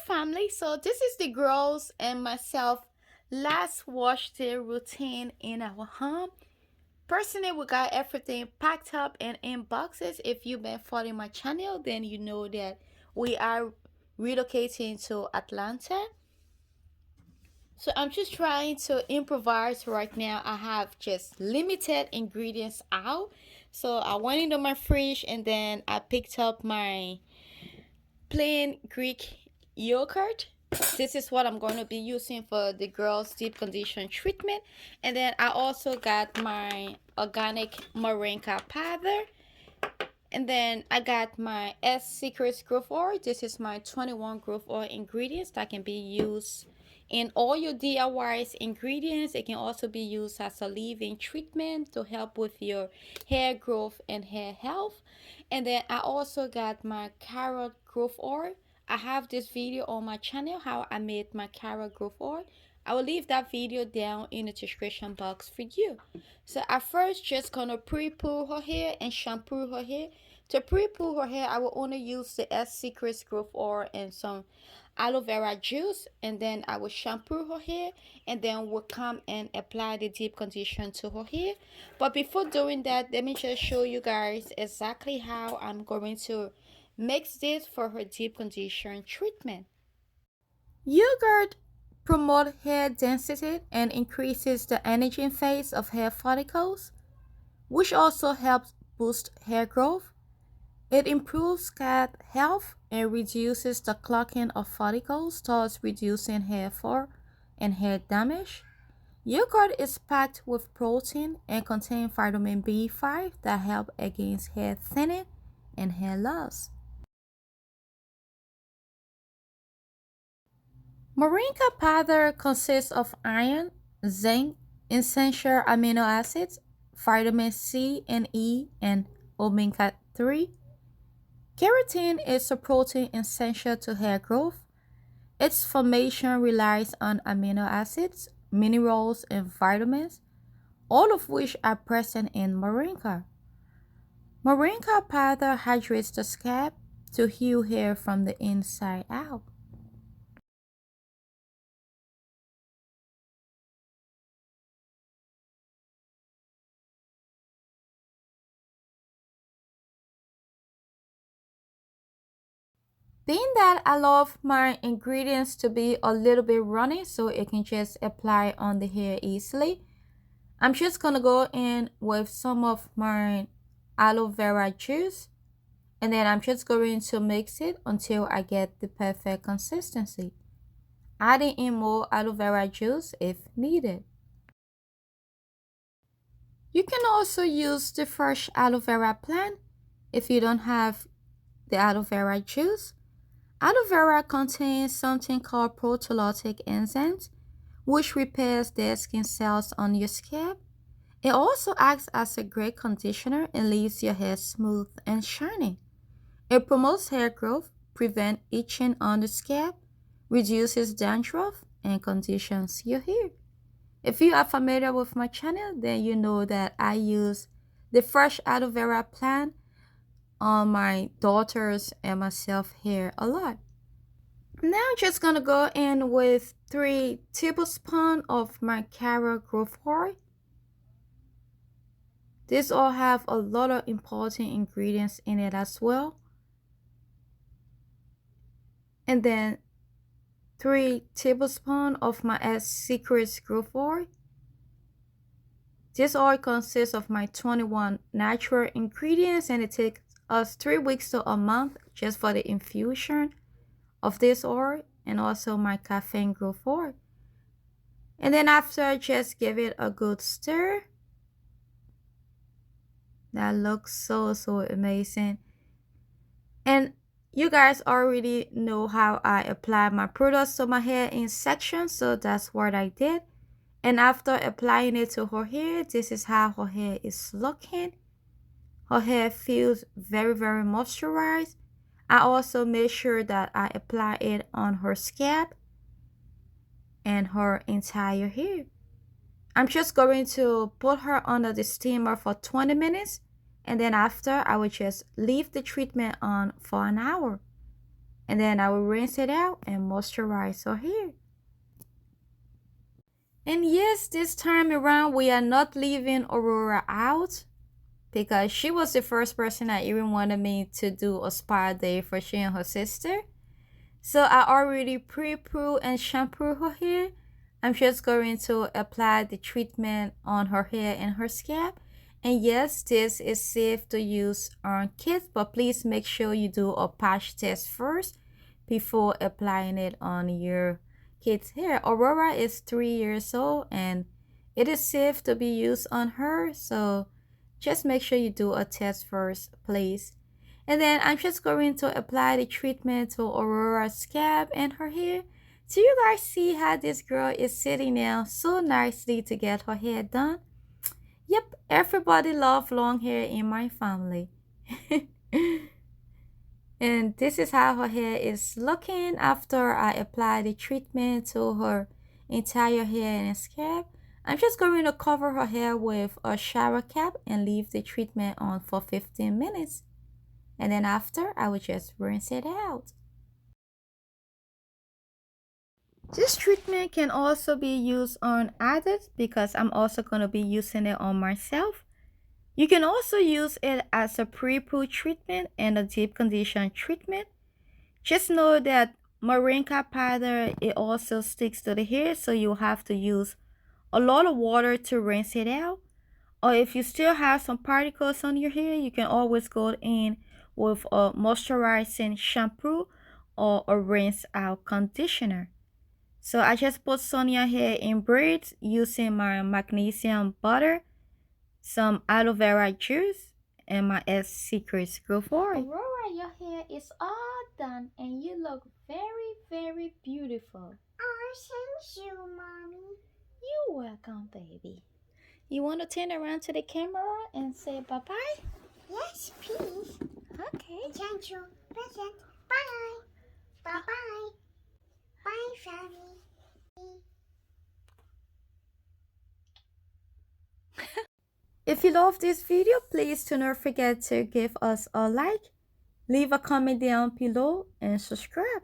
family. So this is the girls and myself last wash day routine in our home. Personally, we got everything packed up and in boxes. If you've been following my channel, then you know that we are relocating to Atlanta. So I'm just trying to improvise right now. I have just limited ingredients out. So I went into my fridge and then I picked up my plain Greek yogurt. This is what I'm going to be using for the girls deep condition treatment. And then I also got my organic moringa powder. And then I got my S Secrets growth oil. This is my 21 growth oil ingredients that can be used in all your DIYs ingredients. It can also be used as a leave-in treatment to help with your hair growth and hair health. And then I also got my carrot growth oil. I have this video on my channel how I made my carrot growth oil. I will leave that video down in the description box for you. So at first, just gonna pre-poo her hair and shampoo her hair. To pre-poo her hair, I will only use the S Secrets growth oil and some aloe vera juice, and then I will shampoo her hair, and then we'll come and apply the deep condition to her hair. But before doing that, let me just show you guys exactly how I'm going to mix this for her deep condition treatment. Yogurt promotes hair density and increases the energy phase of hair follicles, which also helps boost hair growth. It improves scalp health and reduces the clogging of follicles, thus reducing hair fall and hair damage. Yogurt is packed with protein and contains vitamin B5 that help against hair thinning and hair loss. Moringa powder consists of iron, zinc, essential amino acids, vitamin C and E, and omega 3. Keratin is a protein essential to hair growth. Its formation relies on amino acids, minerals, and vitamins, all of which are present in moringa. Moringa powder hydrates the scalp to heal hair from the inside out. Being that I love my ingredients to be a little bit runny so it can just apply on the hair easily, I'm just gonna go in with some of my aloe vera juice, and then I'm just going to mix it until I get the perfect consistency, adding in more aloe vera juice if needed. You can also use the fresh aloe vera plant if you don't have the aloe vera juice. Aloe vera contains something called proteolytic enzymes, which repairs dead skin cells on your scalp. It also acts as a great conditioner and leaves your hair smooth and shiny. It promotes hair growth, prevents itching on the scalp, reduces dandruff, and conditions your hair. If you are familiar with my channel, then you know that I use the fresh aloe vera plant on my daughters and myself hair a lot. Now I'm just gonna go in with 3 tablespoons of my carrot growth oil. This all have a lot of important ingredients in it as well. And then 3 tablespoons of my S Secrets growth oil. This oil consists of my 21 natural ingredients, and it takes us 3 weeks to a month just for the infusion of this oil, and also my caffeine growth oil. And then after, just give it a good stir. That looks so amazing. And you guys already know how I apply my products to my hair in sections, so that's what I did. And after applying it to her hair, this is how her hair is looking. Her hair feels very moisturized. I also made sure that I apply it on her scalp and her entire hair. I'm just going to put her under the steamer for 20 minutes, and then after I will just leave the treatment on for an hour. And then I will rinse it out and moisturize her hair. And yes, this time around we are not leaving Aurora out, because she was the first person that even wanted me to do a spa day for she and her sister. So I already pre-poo and shampoo her hair. I'm just going to apply the treatment on her hair and her scalp. And yes, this is safe to use on kids, but please make sure you do a patch test first before applying it on your kids' hair. Aurora is 3 years old and it is safe to be used on her, so just make sure you do a test first, please. And then I'm just going to apply the treatment to Aurora's scalp and her hair. Do you guys see how this girl is sitting down so nicely to get her hair done? Yep, everybody loves long hair in my family. And this is how her hair is looking after I apply the treatment to her entire hair and scalp. I'm just going to cover her hair with a shower cap and leave the treatment on for 15 minutes. And then after, I will just rinse it out. This treatment can also be used on adults because I'm also going to be using it on myself. You can also use it as a pre-poo treatment and a deep condition treatment. Just know that moringa powder, it also sticks to the hair, so you'll have to use a lot of water to rinse it out. Or if you still have some particles on your hair, you can always go in with a moisturizing shampoo or a rinse out conditioner. So I just put Sonia hair in braids using my magnesium butter, some aloe vera juice, and my S Secrets Grow Forward. Aurora, your hair is all done and you look very, very beautiful. Oh, thank you, Mommy. You're welcome, baby. You want to turn around to the camera and say bye-bye? Yes, please. Okay. Thank you. Present. Bye. Bye-bye. Bye, family. If you love this video, please do not forget to give us a like, leave a comment down below, and subscribe.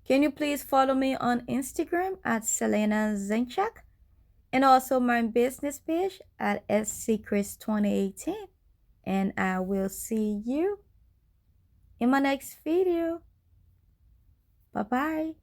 Can you please follow me on Instagram at selinazinchuk and also my business page at SSecrets2018. And I will see you in my next video. Bye-bye.